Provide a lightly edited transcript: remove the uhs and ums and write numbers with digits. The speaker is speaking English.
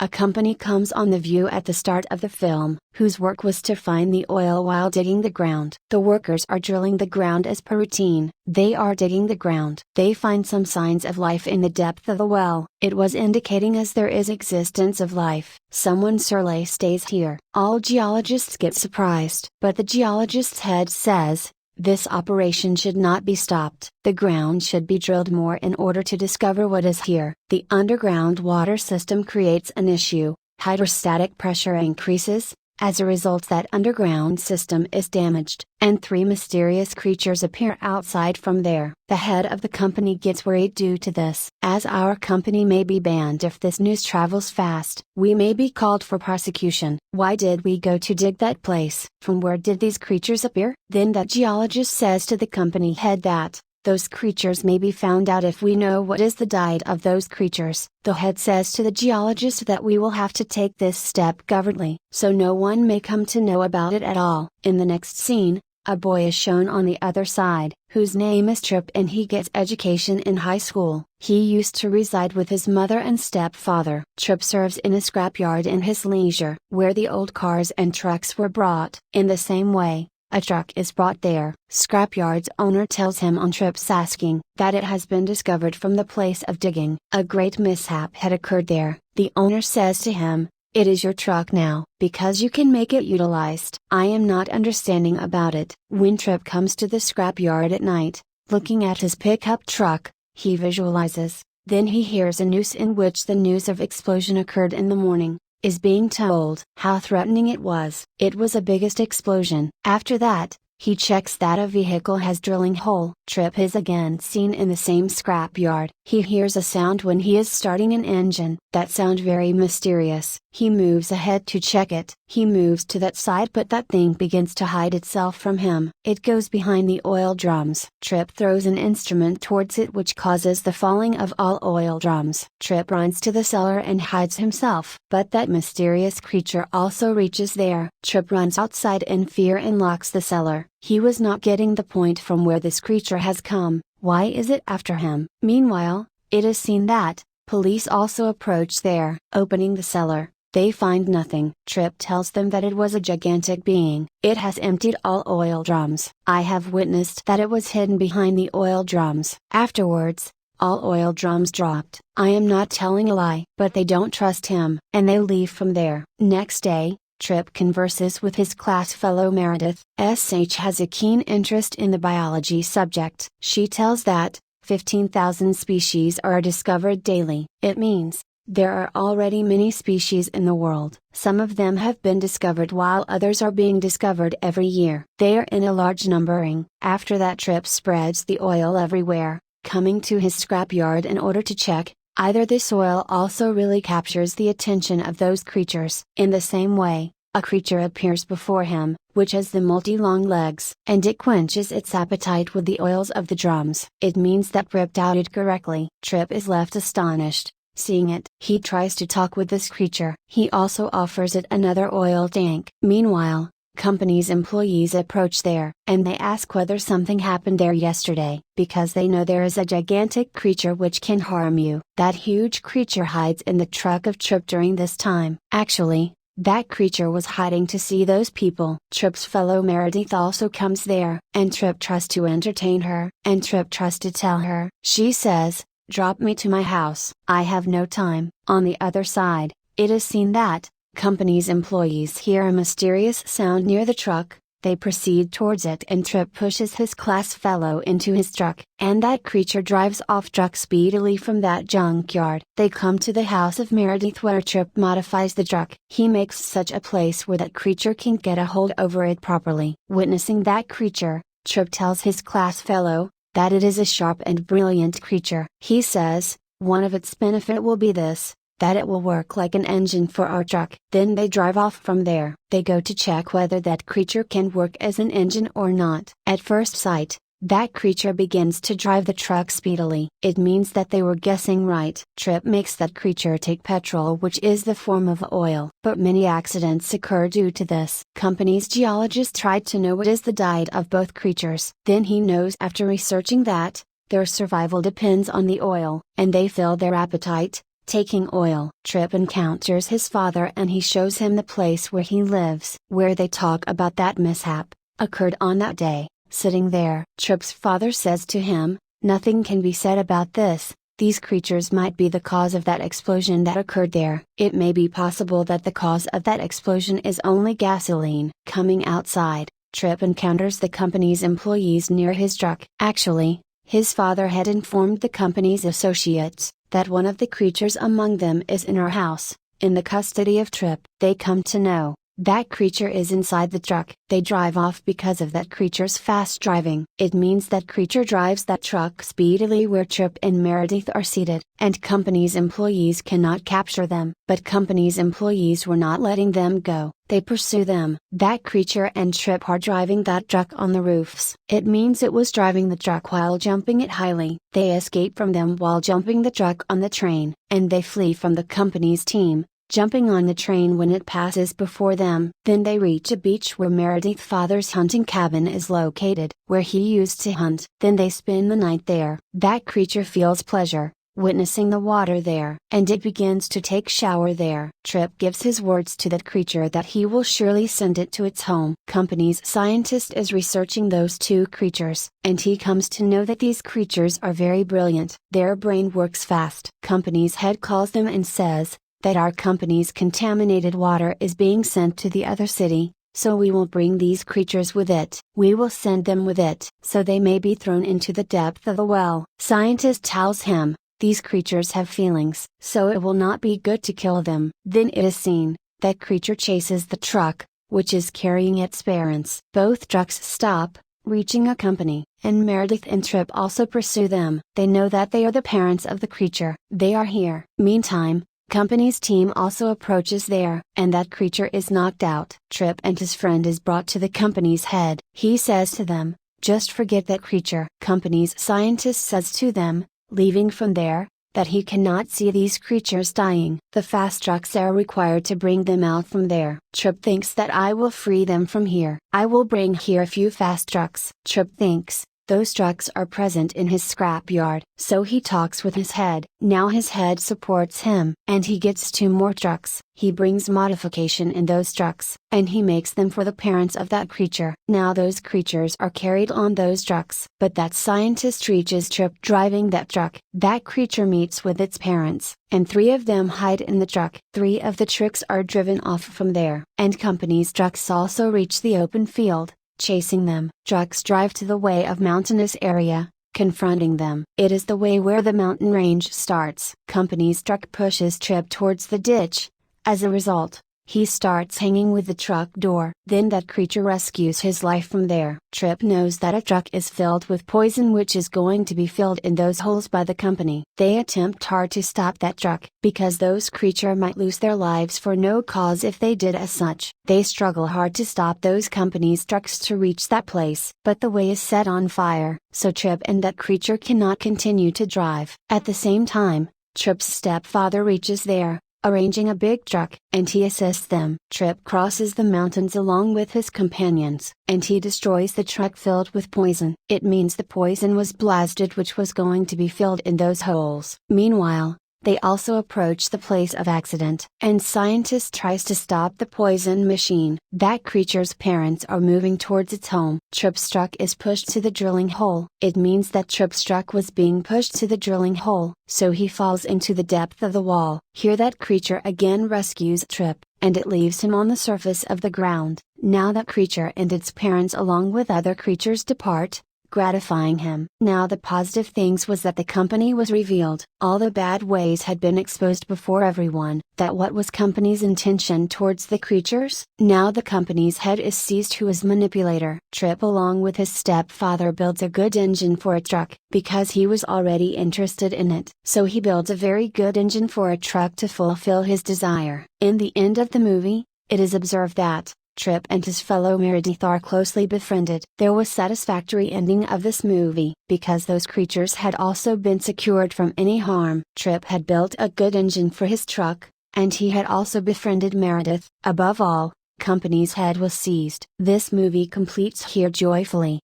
A company comes on the view at the start of the film, whose work was to find the oil while digging the ground. The workers are drilling the ground as per routine. They are digging the ground. They find some signs of life in the depth of the well. It was indicating as there is existence of life. Someone surely stays here. All geologists get surprised. But the geologist's head says, this operation should not be stopped. The ground should be drilled more in order to discover what is here. The underground water system creates an issue. Hydrostatic pressure increases. As a result, that underground system is damaged, and 3 mysterious creatures appear outside from there. The head of the company gets worried due to this. As our company may be banned if this news travels fast, we may be called for prosecution. Why did we go to dig that place? From where did these creatures appear? Then that geologist says to the company head that those creatures may be found out if we know what is the diet of those creatures. The head says to the geologist that we will have to take this step covertly, so no one may come to know about it at all. In the next scene, a boy is shown on the other side, whose name is Tripp, and he gets education in high school. He used to reside with his mother and stepfather. Tripp serves in a scrapyard in his leisure, where the old cars and trucks were brought. In the same way, a truck is brought there. Scrapyard's owner tells him on Tripp's asking that it has been discovered from the place of digging. A great mishap had occurred there. The owner says to him, it is your truck now, because you can make it utilized. I am not understanding about it. When Tripp comes to the scrapyard at night, looking at his pickup truck, he visualizes. Then he hears a news in which the news of explosion occurred in the morning is being told. How threatening it was. It was a biggest explosion. After that, he checks that a vehicle has drilling hole. Tripp is again seen in the same scrapyard. He hears a sound when he is starting an engine. That sound very mysterious. He moves ahead to check it. He moves to that side, but that thing begins to hide itself from him. It goes behind the oil drums. Tripp throws an instrument towards it, which causes the falling of all oil drums. Tripp runs to the cellar and hides himself. But that mysterious creature also reaches there. Tripp runs outside in fear and locks the cellar. He was not getting the point from where this creature has come. Why is it after him? Meanwhile, it is seen that police also approach there. Opening the cellar, they find nothing. Tripp tells them that it was a gigantic being. It has emptied all oil drums. I have witnessed that it was hidden behind the oil drums. Afterwards, all oil drums dropped. I am not telling a lie. But they don't trust him, and they leave from there. Next day, Tripp converses with his class fellow Meredith. SH has a keen interest in the biology subject. She tells that 15,000 species are discovered daily. It means there are already many species in the world. Some of them have been discovered while others are being discovered every year. They are in a large numbering. After that, Tripp spreads the oil everywhere, coming to his scrapyard in order to check either this oil also really captures the attention of those creatures. In the same way, a creature appears before him, which has the multi-long legs, and it quenches its appetite with the oils of the drums. It means that Tripp doubted correctly. Tripp is left astonished. Seeing it, he tries to talk with this creature. He also offers it another oil tank. Meanwhile, company's employees approach there, and they ask whether something happened there yesterday, because they know there is a gigantic creature which can harm you. That huge creature hides in the truck of Tripp during this time. Actually, that creature was hiding to see those people. Tripp's fellow Meredith also comes there, and Tripp tries to entertain her, and Tripp tries to tell her. She says, "Drop me to my house. I have no time." On the other side, it is seen that company's employees hear a mysterious sound near the truck. They proceed towards it, and Tripp pushes his class fellow into his truck, and that creature drives off truck speedily from that junkyard. They come to the house of Meredith, where Tripp modifies the truck. He makes such a place where that creature can get a hold over it properly. Witnessing that creature, Tripp tells his class fellow that it is a sharp and brilliant creature. He says, one of its benefit will be this, that it will work like an engine for our truck. Then they drive off from there. They go to check whether that creature can work as an engine or not. At first sight, that creature begins to drive the truck speedily. It means that they were guessing right. Tripp makes that creature take petrol, which is the form of oil. But many accidents occur due to this. Company's geologist tried to know what is the diet of both creatures. Then he knows after researching that their survival depends on the oil, and they fill their appetite. taking oil. Tripp encounters his father and he shows him the place where he lives, where they talk about that mishap occurred on that day. Sitting there, Tripp's father says to him, "Nothing can be said about this. These creatures might be the cause of that explosion that occurred there. It may be possible that the cause of that explosion is only gasoline." Coming outside, Tripp encounters the company's employees near his truck. Actually, his father had informed the company's associates that one of the creatures among them is in our house, in the custody of Tripp. They come to know that creature is inside the truck. They drive off because of that creature's fast driving. It means that creature drives that truck speedily where Tripp and Meredith are seated, and company's employees cannot capture them. But company's employees were not letting them go. They pursue them. That creature and Tripp are driving that truck on the roofs. It means it was driving the truck while jumping it highly. They escape from them while jumping the truck on the train, and they flee from the company's team, jumping on the train when it passes before them. Then they reach a beach where Meredith's father's hunting cabin is located, where he used to hunt. Then they spend the night there. That creature feels pleasure, witnessing the water there, and it begins to take shower there. Tripp gives his words to that creature that he will surely send it to its home. Company's scientist is researching those two creatures, and he comes to know that these creatures are very brilliant. Their brain works fast. Company's head calls them and says that our company's contaminated water is being sent to the other city, so we will bring these creatures with it. We will send them with it, so they may be thrown into the depth of the well. Scientist tells him, these creatures have feelings, so it will not be good to kill them. Then it is seen, that creature chases the truck, which is carrying its parents. Both trucks stop, reaching a company, and Meredith and Tripp also pursue them. They know that they are the parents of the creature. They are here. Meantime, company's team also approaches there, and that creature is knocked out. Tripp and his friend is brought to the company's head. He says to them, just forget that creature. Company's scientist says to them, leaving from there, that he cannot see these creatures dying. The fast trucks are required to bring them out from there. Tripp thinks that I will free them from here. I will bring here a few fast trucks. Tripp thinks those trucks are present in his scrapyard, so he talks with his head. Now his head supports him, and he gets 2 more trucks. He brings modification in those trucks, and he makes them for the parents of that creature. Now those creatures are carried on those trucks. But that scientist reaches Tripp driving that truck. That creature meets with its parents, and 3 of them hide in the truck. 3 of the trucks are driven off from there, and company's trucks also reach the open field, chasing them. Trucks drive to the way of mountainous area, confronting them. It is the way where the mountain range starts. Company's truck pushes Tripp towards the ditch. As a result, he starts hanging with the truck door. Then that creature rescues his life from there. Tripp knows that a truck is filled with poison which is going to be filled in those holes by the company. They attempt hard to stop that truck, because those creatures might lose their lives for no cause if they did as such. They struggle hard to stop those company's trucks to reach that place. But the way is set on fire, so Tripp and that creature cannot continue to drive. At the same time, Tripp's stepfather reaches there, arranging a big truck, and he assists them. Tripp crosses the mountains along with his companions, and he destroys the truck filled with poison. It means the poison was blasted which was going to be filled in those holes. Meanwhile, they also approach the place of accident, and scientist tries to stop the poison machine. That creature's parents are moving towards its home. Tripp's truck is pushed to the drilling hole. It means that Tripp's truck was being pushed to the drilling hole, so he falls into the depth of the wall. Here that creature again rescues Tripp, and it leaves him on the surface of the ground. Now that creature and its parents along with other creatures depart, gratifying him. Now the positive things was that the company was revealed. All the bad ways had been exposed before everyone. That what was company's intention towards the creatures? Now the company's head is seized who is manipulator. Tripp along with his stepfather builds a good engine for a truck, because he was already interested in it. So he builds a very good engine for a truck to fulfill his desire. In the end of the movie, it is observed that Tripp and his fellow Meredith are closely befriended. There was satisfactory ending of this movie, because those creatures had also been secured from any harm. Tripp had built a good engine for his truck, and he had also befriended Meredith. Above all, company's head was seized. This movie completes here joyfully.